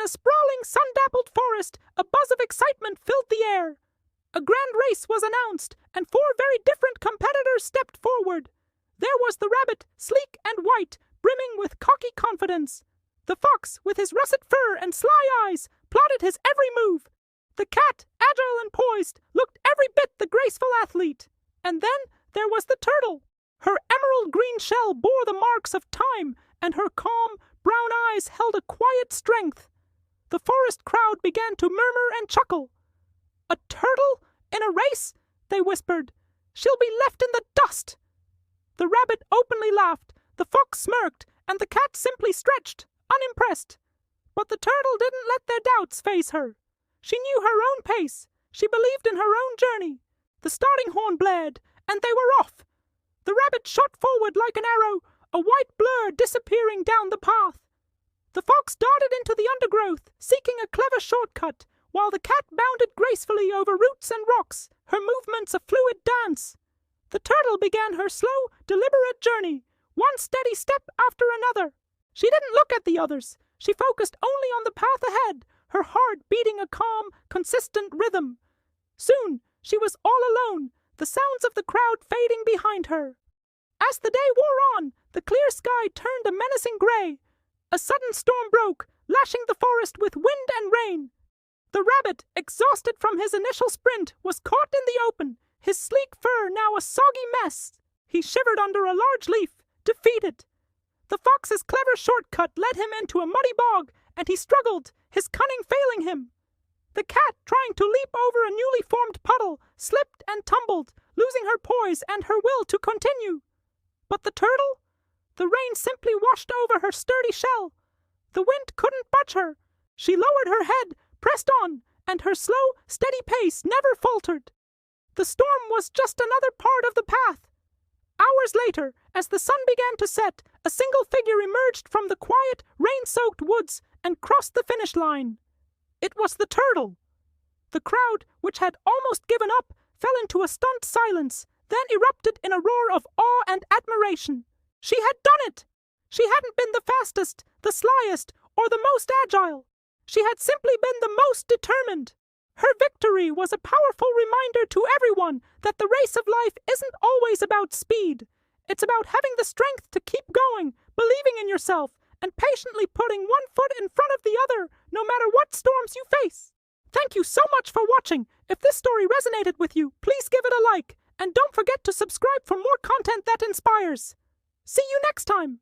the sprawling, sun-dappled forest, a buzz of excitement filled the air. A grand race was announced, and 4 very different competitors stepped forward. There was the rabbit, sleek and white, brimming with cocky confidence. The fox, with his russet fur and sly eyes, plotted his every move. The cat, agile and poised, looked every bit the graceful athlete. And then there was the turtle. Her emerald green shell bore the marks of time, and her calm, brown eyes held a quiet strength. The forest crowd began to murmur and chuckle. "A turtle? In a race?" they whispered. "She'll be left in the dust." The rabbit openly laughed, the fox smirked, and the cat simply stretched, unimpressed. But the turtle didn't let their doubts faze her. She knew her own pace. She believed in her own journey. The starting horn blared, and they were off. The rabbit shot forward like an arrow, a white blur disappearing down the path. The fox darted into the undergrowth, seeking a clever shortcut, while the cat bounded gracefully over roots and rocks, her movements a fluid dance. The turtle began her slow, deliberate journey, one steady step after another. She didn't look at the others. She focused only on the path ahead, her heart beating a calm, consistent rhythm. Soon, she was all alone, the sounds of the crowd fading behind her. As the day wore on, the clear sky turned a menacing gray. A sudden storm broke, lashing the forest with wind and rain. The rabbit, exhausted from his initial sprint, was caught in the open, his sleek fur now a soggy mess. He shivered under a large leaf, defeated. The fox's clever shortcut led him into a muddy bog, and he struggled, his cunning failing him. The cat, trying to leap over a newly formed puddle, slipped and tumbled, losing her poise and her will to continue. But the turtle? The rain simply washed over her sturdy shell. The wind couldn't budge her. She lowered her head, pressed on, and her slow, steady pace never faltered. The storm was just another part of the path. Hours later, as the sun began to set, a single figure emerged from the quiet, rain-soaked woods and crossed the finish line. It was the turtle. The crowd, which had almost given up, fell into a stunned silence, then erupted in a roar of awe and admiration. She had done it! She hadn't been the fastest, the slyest, or the most agile. She had simply been the most determined. Her victory was a powerful reminder to everyone that the race of life isn't always about speed. It's about having the strength to keep going, believing in yourself, and patiently putting one foot in front of the other, no matter what storms you face. Thank you so much for watching. If this story resonated with you, please give it a like, and don't forget to subscribe for more content that inspires. See you next time!